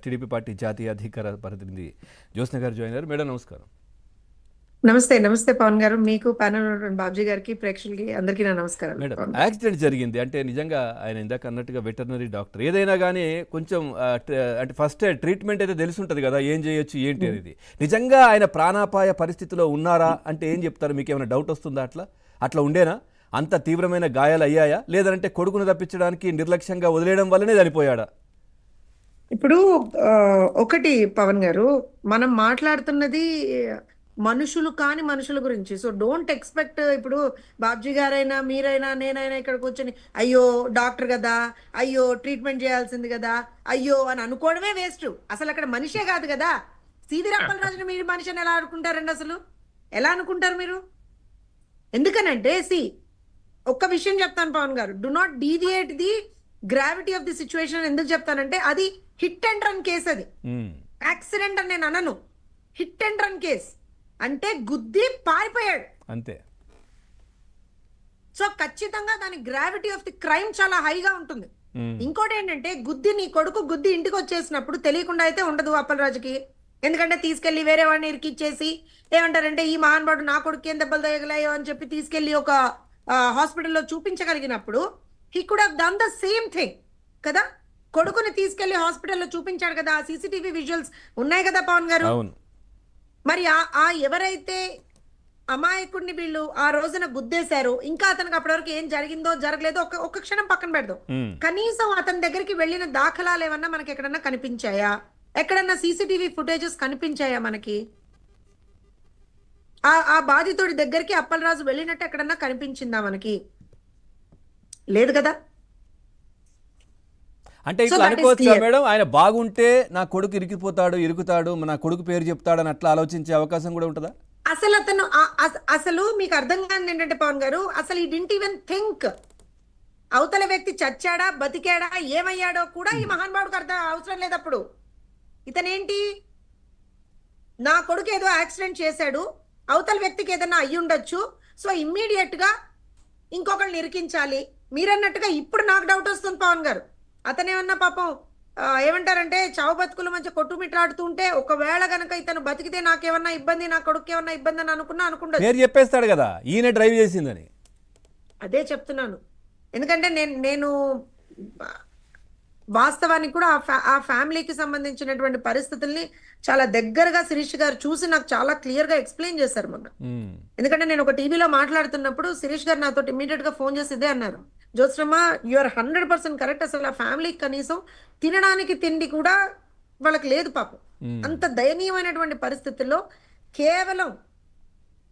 TDP party జాతీయ అధికార ప్రతినిధి జ్యోత్స్న గారు జాయిన్ అయ్యారు. మేడం నమస్కారం. నమస్తే నమస్తే పవన్ గారు, మీకు ప్యానల్ ఉన్నటువంటి బాబ్జీ గారికి, ప్రేక్షకులకి అందరికీ నా నమస్కారం. మేడం, యాక్సిడెంట్ జరిగింది అంటే నిజంగా ఆయన ఇందాక అన్నట్టుగా వెటర్నరీ డాక్టర్ ఏదైనా కానీ కొంచెం అంటే ఫస్ట్ ట్రీట్మెంట్ అయితే తెలిసి ఉంటుంది కదా, ఏం చేయొచ్చు ఏంటి అనేది. నిజంగా ఆయన ప్రాణాపాయ పరిస్థితిలో ఉన్నారా అంటే ఏం చెప్తారు? మీకు ఏమైనా డౌట్ వస్తుందా? అట్లా ఉండేనా? అంత తీవ్రమైన గాయాలు అయ్యాయా, లేదంటే కొడుకును తప్పించడానికి నిర్లక్ష్యంగా వదిలేయడం వల్లనే చనిపోయాడా? ఇప్పుడు ఒకటి పవన్ గారు, మనం మాట్లాడుతున్నది మనుషులు కాని మనుషుల గురించి. సో డోంట్ ఎక్స్పెక్ట్ ఇప్పుడు బాబ్జీ గారైనా మీరైనా నేనైనా ఇక్కడ కూర్చొని అయ్యో డాక్టర్ కదా, అయ్యో ట్రీట్మెంట్ చేయాల్సింది కదా, అయ్యో అని అనుకోవడమే వేస్ట్. అసలు అక్కడ మనిషే కాదు కదా. సీదిరి అప్పలరాజుని మీరు మనిషిని ఎలా అనుకుంటారండి? అసలు ఎలా అనుకుంటారు మీరు? ఎందుకనంటే ఒక్క విషయం చెప్తాను పవన్ గారు, do not deviate the gravity of the situation. ఎందుకు చెప్తానంటే అది హిట్ అండ్ రన్ కేసు, అది యాక్సిడెంట్ అని నేను అనను. హిట్ అండ్ రన్ కేసు అంటే గుద్ది పారిపోయాడు అంతే. సో ఖచ్చితంగా దాని గ్రావిటీ ఆఫ్ ది క్రైమ్ చాలా హైగా ఉంటుంది. ఇంకోటి ఏంటంటే నీ కొడుకు గుద్ది ఇంటికి వచ్చేసినప్పుడు తెలియకుండా అయితే ఉండదు అప్పలరాజుకి. ఎందుకంటే తీసుకెళ్లి వేరే వాడిని ఇరికిచ్చేసి ఏమంటారంటే ఈ మహానుభావుడు నా కొడుకు ఏం దెబ్బలు తగలాయో అని చెప్పి తీసుకెళ్లి ఒక హాస్పిటల్లో చూపించగలిగినప్పుడు he could have done the same thing కదా. కొడుకుని తీసుకెళ్లి హాస్పిటల్లో చూపించాడు కదా, ఆ సీసీటీవీ విజువల్స్ ఉన్నాయి కదా పవన్ గారు. మరి ఆ ఎవరైతే అమాయకుడిని వీళ్ళు ఆ రోజున గుద్దేశారు, ఇంకా అతనికి అప్పటివరకు ఏం జరిగిందో జరగలేదో ఒక్క క్షణం పక్కన పెడదాం. కనీసం అతని దగ్గరికి వెళ్ళిన దాఖలాలు ఏమన్నా మనకి ఎక్కడన్నా కనిపించాయా? ఎక్కడన్నా సీసీటీవీ ఫుటేజెస్ కనిపించాయా మనకి? ఆ బాధితుడి దగ్గరికి అప్పలరాజు వెళ్ళినట్టు ఎక్కడన్నా కనిపించిందా మనకి? లేదు కదా. అంటే ఇట్లా అనుకోవచ్చా మేడం, ఆయన బాగుంటే నా కొడుకు ఇరుకుతాడు, నా కొడుకు పేరు చెప్తాడని అట్లా ఆలోచించే అవకాశం కూడా ఉంటుందా? అసలు అతను అసలు మీకు అర్థం కాని ఏంటంటే పవన్ గారు, అసలు ఈ డింట్ ఈవెన్ థింక్ అవతల వ్యక్తి చచ్చాడా బతికాడా ఏమయ్యాడో కూడా ఈ మహానుభావుడికి అర్థం అవసరం లేదు. అప్పుడు ఇతనేంటి, నా కొడుకు ఏదో యాక్సిడెంట్ చేశాడు, అవతల వ్యక్తికి ఏదైనా అయ్యి ఉండొచ్చు, సో ఇమ్మీడియట్ గా ఇంకొకళ్ళని ఇరికించాలి మీరన్నట్టుగా. ఇప్పుడు నాకు డౌట్ వస్తుంది పవన్ గారు, అతనేమన్నా పాపం ఏమంటారంటే చావు బతుకుల మధ్య కొట్టుమిట్టాడుతూ ఉంటే ఒకవేళ గనక ఇతను బతికితే నాకేమన్నా ఇబ్బంది, నా కొడుకు ఏమన్నా ఇబ్బంది అని అనుకుంటా చెప్పేస్తాడు కదా ఈయన డ్రైవ్ చేసిందని. అదే చెప్తున్నాను. ఎందుకంటే నేను వాస్తవానికి కూడా ఆ ఫ్యామిలీకి సంబంధించినటువంటి పరిస్థితుల్ని చాలా దగ్గరగా శిరీష్ గారు చూసి నాకు చాలా క్లియర్ గా ఎక్స్ప్లెయిన్ చేశారు మొన్న. ఎందుకంటే నేను ఒక టీవీలో మాట్లాడుతున్నప్పుడు శిరీష్ గారు నాతో ఇమీడియట్ గా ఫోన్ చేసి ఇదే అన్నారు, జ్యోత్స్నమ్మ యు ఆర్ 100% కరెక్ట్. అసలు ఆ ఫ్యామిలీకి కనీసం తినడానికి తిండి కూడా వాళ్ళకి లేదు పాపం. అంత దయనీయమైనటువంటి పరిస్థితుల్లో కేవలం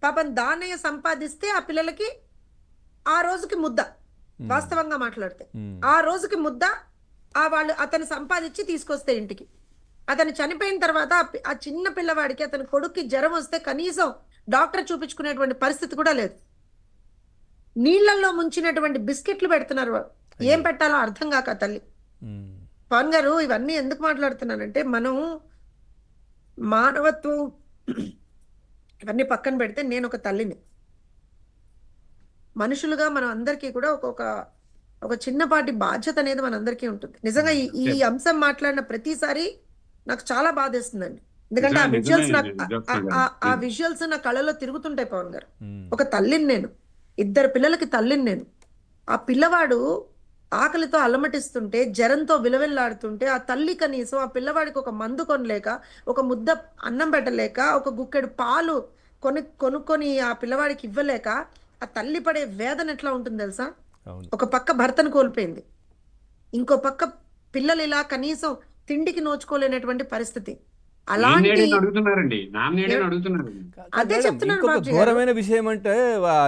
పాపం దానయ్య సంపాదిస్తే ఆ పిల్లలకి ఆ రోజుకి ముద్ద, వాస్తవంగా మాట్లాడితే ఆ రోజుకి ముద్ద వాళ్ళు అతను సంపాదించి తీసుకొస్తే ఇంటికి. అతను చనిపోయిన తర్వాత ఆ చిన్న పిల్లవాడికి అతని కొడుక్కి జ్వరం వస్తే కనీసం డాక్టర్ చూపించుకునేటువంటి పరిస్థితి కూడా లేదు. నీళ్లలో ముంచినటువంటి బిస్కెట్లు పెడుతున్నారు, ఏం పెట్టాలో అర్థం కాక తల్లి. పవన్ గారు ఇవన్నీ ఎందుకు మాట్లాడుతున్నానంటే, మనం మానవత్వం ఇవన్నీ పక్కన పెడితే నేను ఒక తల్లిని, మనుషులుగా మనం అందరికీ కూడా ఒక చిన్నపాటి బాధ్యత అనేది మనందరికీ ఉంటుంది. నిజంగా ఈ అంశం మాట్లాడిన ప్రతిసారి నాకు చాలా బాధేస్తుందండి. ఎందుకంటే ఆ విజువల్స్ నా కళ్ళలో తిరుగుతుంటాయి పవన్ గారు. ఒక తల్లిని నేను, 2 పిల్లలకి తల్లిని నేను. ఆ పిల్లవాడు ఆకలితో అలమటిస్తుంటే, జ్వరంతో విలవిల్లాడుతుంటే, ఆ తల్లి కనీసం ఆ పిల్లవాడికి ఒక మందు కొనలేక, ఒక ముద్ద అన్నం పెట్టలేక, ఒక గుక్కెడు పాలు కొనుక్కొని ఆ పిల్లవాడికి ఇవ్వలేక ఆ తల్లి పడే వేదన ఎట్లా ఉంటుంది తెలుసా? ఒక పక్క భర్తను కోల్పోయింది, ఇంకో పక్క పిల్లలు ఇలా కనీసం తిండికి నోచుకోలేనటువంటి పరిస్థితి. అదే చెప్తున్నాను. ఘోరమైన విషయం అంటే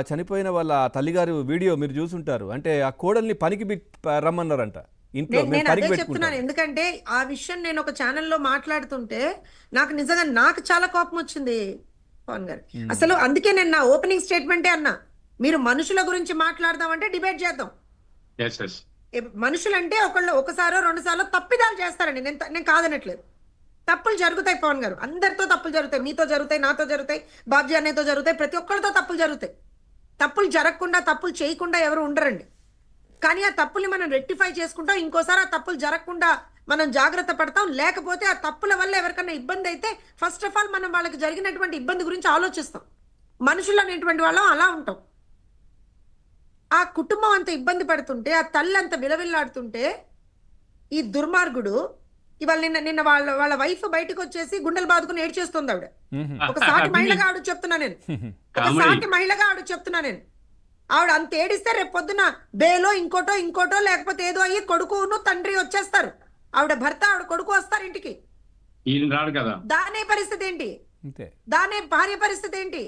చనిపోయిన వాళ్ళ తల్లిగారు వీడియో మీరు చూసుంటారు. అంటే ఆ కోడల్ని పనికి రమ్మన్నారంట ఇంట్లో. నేను అదే చెప్తున్నాను, ఎందుకంటే ఆ విషయం నేను ఒక ఛానల్లో మాట్లాడుతుంటే నాకు చాలా కోపం వచ్చింది పవన్ గారు. అసలు అందుకే నేను నా ఓపెనింగ్ స్టేట్మెంటే అన్నా, మీరు మనుషుల గురించి మాట్లాడదామంటే డిబేట్ చేద్దాం. మనుషులంటే ఒకసారో 2 సార్లు తప్పిదాలు చేస్తారండి, నేను కాదనట్లేదు. తప్పులు జరుగుతాయి పవన్ గారు, అందరితో తప్పులు జరుగుతాయి. మీతో జరుగుతాయి, నాతో జరుగుతాయి, బాబ్జీ అన్నయ్యతో జరుగుతాయి, ప్రతి ఒక్కరితో తప్పులు జరుగుతాయి. తప్పులు జరగకుండా, తప్పులు చేయకుండా ఎవరు ఉండరండి. కానీ ఆ తప్పుల్ని మనం రెక్టిఫై చేసుకుంటాం, ఇంకోసారి ఆ తప్పులు జరగకుండా మనం జాగ్రత్త పడతాం. లేకపోతే ఆ తప్పుల వల్ల ఎవరికైనా ఇబ్బంది అయితే ఫస్ట్ ఆఫ్ ఆల్ మనం వాళ్ళకి జరిగినటువంటి ఇబ్బంది గురించి ఆలోచిస్తాం. మనుషులు అనేటువంటి వాళ్ళం అలా ఉంటాం. ఆ కుటుంబం అంత ఇబ్బంది పడుతుంటే, ఆ తల్లి అంత విలవిల్లాడుతుంటే, ఈ దుర్మార్గుడు ఇవాళ నిన్న వాళ్ళ వైఫ్ బయటకు వచ్చేసి గుండెలు బాదుకుని ఏడ్చేస్తుంది ఆవిడ. ఒక సాటి మహిళగా ఆవిడ చెప్తున్నా నేను. ఒక సాటి మహిళగా ఆవిడ చెప్తున్నా నేను. ఆవిడ అంత ఏడిస్తే రేపు పొద్దున బేలో ఇంకోటో లేకపోతే ఏదో అయ్యి కొడుకును తండ్రి వచ్చేస్తారు. ఆవిడ భర్త ఆవిడ కొడుకు వస్తారు ఇంటికి. దానే పరిస్థితి ఏంటి? దానే భార్య పరిస్థితి ఏంటి?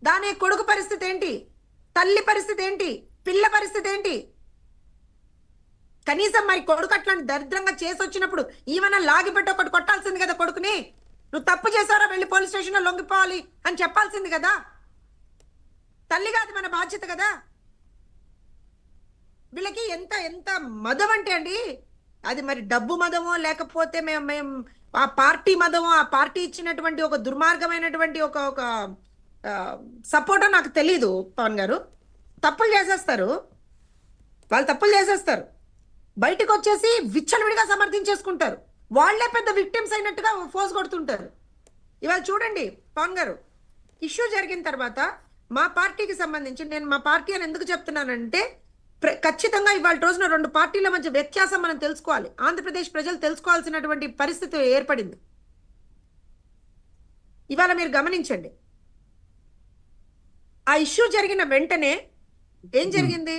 దానే కొడుకు పరిస్థితి ఏంటి? తల్లి పరిస్థితి ఏంటి? పిల్ల పరిస్థితి ఏంటి? కనీసం మరి కొడుకు అట్లాంటి దరిద్రంగా చేసి వచ్చినప్పుడు ఈవెన లాగిపెట్టి ఒకటి కొట్టాల్సింది కదా కొడుకుని. నువ్వు తప్పు చేసావరా, వెళ్ళి పోలీస్ స్టేషన్ లో లొంగిపోవాలి అని చెప్పాల్సింది కదా. తల్లి కాదు మన బాధ్యత కదా. వీళ్ళకి ఎంత ఎంత మదం అంటే అండి, అది మరి డబ్బు మదమో లేకపోతే మేము ఆ పార్టీ మదమో, ఆ పార్టీ ఇచ్చినటువంటి ఒక దుర్మార్గమైనటువంటి ఒక సపోర్టో నాకు తెలీదు. పవన్ గారు తప్పులు చేసేస్తారు, వాళ్ళు తప్పులు చేసేస్తారు, బయటకు వచ్చేసి విచ్చలవిడిగా సమర్థించేసుకుంటారు. వాళ్లే పెద్ద విక్టిమ్స్ అయినట్టుగా ఫోర్స్ కొడుతుంటారు. ఇవాళ చూడండి పవన్ గారు, ఇష్యూ జరిగిన తర్వాత మా పార్టీకి సంబంధించి, నేను మా పార్టీ అని ఎందుకు చెప్తున్నానంటే ఖచ్చితంగా ఇవాళ రోజున రెండు పార్టీల మధ్య వ్యత్యాసం మనం తెలుసుకోవాలి. ఆంధ్రప్రదేశ్ ప్రజలు తెలుసుకోవాల్సినటువంటి పరిస్థితి ఏర్పడింది. ఇవాళ మీరు గమనించండి, ఆ ఇష్యూ జరిగిన వెంటనే ఏం జరిగింది?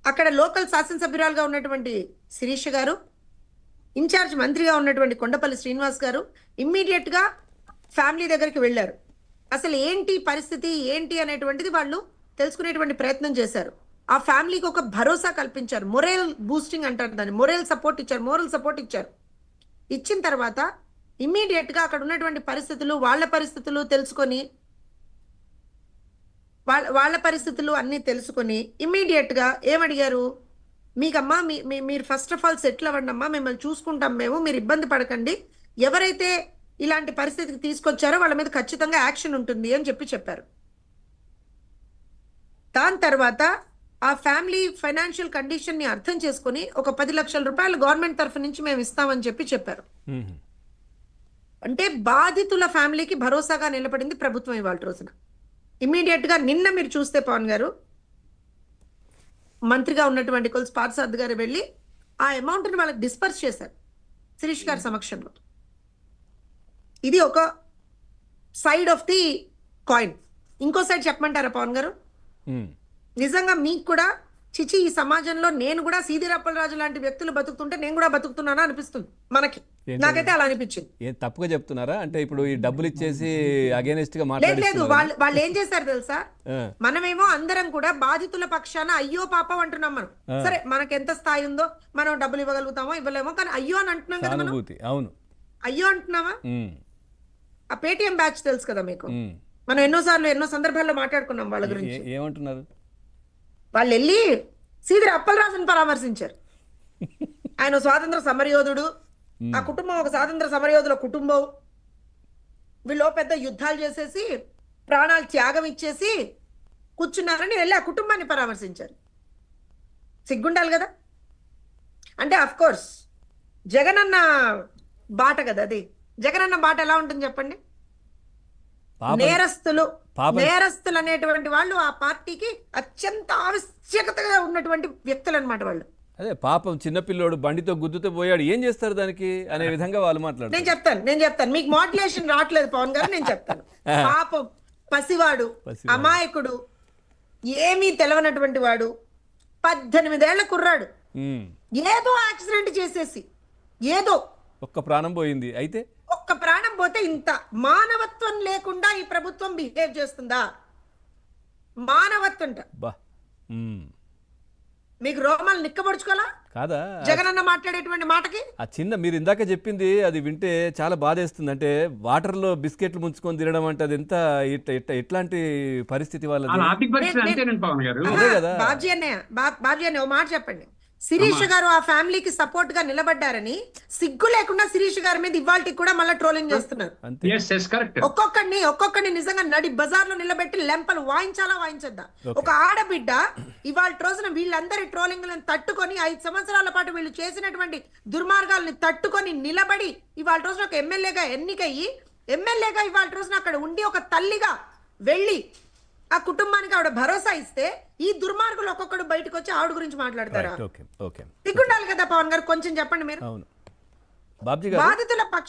అక్కడ లోకల్ శాసనసభ్యురాలుగా ఉన్నటువంటి శిరీష గారు, ఇన్ఛార్జ్ మంత్రిగా ఉన్నటువంటి కొండపల్లి శ్రీనివాస్ గారు ఇమ్మీడియట్ గా ఫ్యామిలీ దగ్గరికి వెళ్ళారు. అసలు ఏంటి పరిస్థితి ఏంటి అనేటువంటిది వాళ్ళు తెలుసుకునేటువంటి ప్రయత్నం చేశారు. ఆ ఫ్యామిలీకి ఒక భరోసా కల్పించారు. మొరల్ బూస్టింగ్ అంటారు దాన్ని, మొరల్ సపోర్ట్ ఇచ్చారు, మోరల్ సపోర్ట్ ఇచ్చారు. ఇచ్చిన తర్వాత ఇమ్మీడియట్ గా అక్కడ ఉన్నటువంటి పరిస్థితులు, వాళ్ళ పరిస్థితులు తెలుసుకొని, వాళ్ళ పరిస్థితులు అన్ని తెలుసుకొని ఇమ్మీడియట్ గా ఏమడిగారు? మీకమ్మా మీరు ఫస్ట్ ఆఫ్ ఆల్ సెటిల్ అవ్వండి అమ్మా, మిమ్మల్ని చూసుకుంటాం మేము, మీరు ఇబ్బంది పడకండి, ఎవరైతే ఇలాంటి పరిస్థితికి తీసుకొచ్చారో వాళ్ళ మీద ఖచ్చితంగా యాక్షన్ ఉంటుంది అని చెప్పారు. దాని తర్వాత ఆ ఫ్యామిలీ ఫైనాన్షియల్ కండిషన్ ని అర్థం చేసుకుని ఒక 10 లక్షల రూపాయలు గవర్నమెంట్ తరఫు నుంచి మేము ఇస్తామని చెప్పారు. అంటే బాధితుల ఫ్యామిలీకి భరోసాగా నిలబడింది ప్రభుత్వం ఇవాళ రోజున. ఇమ్మీడియట్ గా నిన్న మీరు చూస్తే పవన్ గారు, మంత్రిగా ఉన్నటువంటి కొల్స్ పార్సాద్ గారు వెళ్ళి ఆ అమౌంట్ ని వాళ్ళకి డిస్పర్స్ చేశారు శిరీష్ గారి సమక్షంలో. ఇది ఒక సైడ్ ఆఫ్ ది కాయిన్. ఇంకో సైడ్ చెప్పమంటారా పవన్ గారు? నిజంగా మీకు కూడా చిచి ఈ సమాజంలో నేను కూడా సీదిరప్పలరాజు లాంటి వ్యక్తులు బతుకుతుంటే నేను కూడా బతుకుతున్నానా అనిపిస్తుంది మనకి. నాకైతే అలా అనిపించింది. ఏం తప్పుగా చెప్తున్నారా? అంటే ఇప్పుడు ఈ డబ్బులు ఇచ్చేసి అగైనెస్ట్ గా లేదు, వాళ్ళు ఏం చేశారు తెలుసా? మనమేమో అందరం కూడా బాధితుల పక్షాన అయ్యో పాపం అంటున్నాం. మనం సరే మనకి ఎంత స్థాయి ఉందో మనం డబ్బులు ఇవ్వగలుగుతామో ఇవ్వలేమో, కానీ అయ్యో అని అంటున్నాం కదా మనం. అవును, అయ్యో అంటున్నామా? ఆ పేటిఎం బ్యాచ్ తెలుసు కదా మీకు, మనం ఎన్నో సందర్భాల్లో మాట్లాడుకున్నాం వాళ్ళ గురించి. ఏమంటున్నారు? వాళ్ళు వెళ్ళి సీదిరి అప్పలరాజుని పరామర్శించారు. ఆయన స్వాతంత్ర సమరయోధుడు, ఆ కుటుంబం ఒక స్వాతంత్ర సమరయోధుల కుటుంబం, వీళ్ళు పెద్ద యుద్ధాలు చేసేసి ప్రాణాలు త్యాగం ఇచ్చేసి కూర్చున్నారని వెళ్ళి ఆ కుటుంబాన్ని పరామర్శించారు. సిగ్గుండాలి కదా. అంటే అఫ్ కోర్స్ జగనన్న బాట కదా అది. జగనన్న బాట ఎలా ఉంటుంది చెప్పండి? నేరస్తులు అనేటువంటి వాళ్ళు ఆ పార్టీకి అత్యంత ఆవశ్యకతగా ఉన్నటువంటి వ్యక్తులు అన్నమాట వాళ్ళు. అదే పాపం చిన్నపిల్లోడు బండితో గుద్దుతో పోయాడు, ఏం చేస్తారు దానికి అనే విధంగా వాళ్ళు మాట్లాడారు. నేను చెప్తాను మీకు మోటివేషన్ రావట్లేదు పవన్ గారు, నేను చెప్తాను. పాపం పసివాడు, అమాయకుడు, ఏమీ తెలవనటువంటి వాడు, 18 ఏళ్ల కుర్రాడు, ఏదో యాక్సిడెంట్ చేసేసి ఏదో ఒక్క ప్రాణం పోయింది. అయితే ఒక్క ప్రాణం పోతే ఇంత మానవత్వం లేకుండా ఈ ప్రభుత్వం బిహేవ్ చేస్తుందా? మానవత్వం మీకు రోమాలు నిక్కబడుచుకోవాలా కాదా? జగనన్న మాట్లాడేటువంటి మాటకి ఆ చిన్న మీరు ఇందాక చెప్పింది అది వింటే చాలా బాధేస్తుంది. అంటే వాటర్ లో బిస్కెట్లు ముంచుకొని తినడం అంటే అది ఎంత ఎట్లాంటి పరిస్థితి వాళ్ళది? బాబ్జీ అన్నయ్య ఓ మాట చెప్పండి. శిరీష్ గారు ఆ ఫ్యామిలీకి సపోర్ట్ గా నిలబడ్డారని సిగ్గు లేకుండా శిరీష్ గారి మీద ఇవాళకి కూడా మళ్ళీ ట్రోలింగ్ చేస్తున్నారు. అంతే. కరెక్ట్. ఒక్కొక్కడిని నిజంగా నడి బజార్ లో నిలబెట్టి లెంపలు వాయించాలా వాయించొద్దా? ఒక ఆడబిడ్డ ఇవాళ రోజున వీళ్ళందరి ట్రోలింగ్లను తట్టుకొని 5 సంవత్సరాల పాటు వీళ్ళు చేసినటువంటి దుర్మార్గాలను తట్టుకొని నిలబడి ఇవాళ రోజున ఒక ఎమ్మెల్యేగా ఎన్నికయ్యి ఎమ్మెల్యేగా ఇవాళ రోజున అక్కడ ఉండి ఒక తల్లిగా వెళ్ళి ఆ కుటుంబానికి ఆవిడ భరోసా ఇస్తే ఈ దుర్మార్గులు ఒక్కొక్కడు బయటకు వచ్చి ఆవిడ గురించి మాట్లాడతారా? ఓకే ఓకే సిగ్గుండాలి కదా పవన్ గారు, కొంచెం చెప్పండి మీరు. అవును బాబ్జీ గారు బాధితుల పక్ష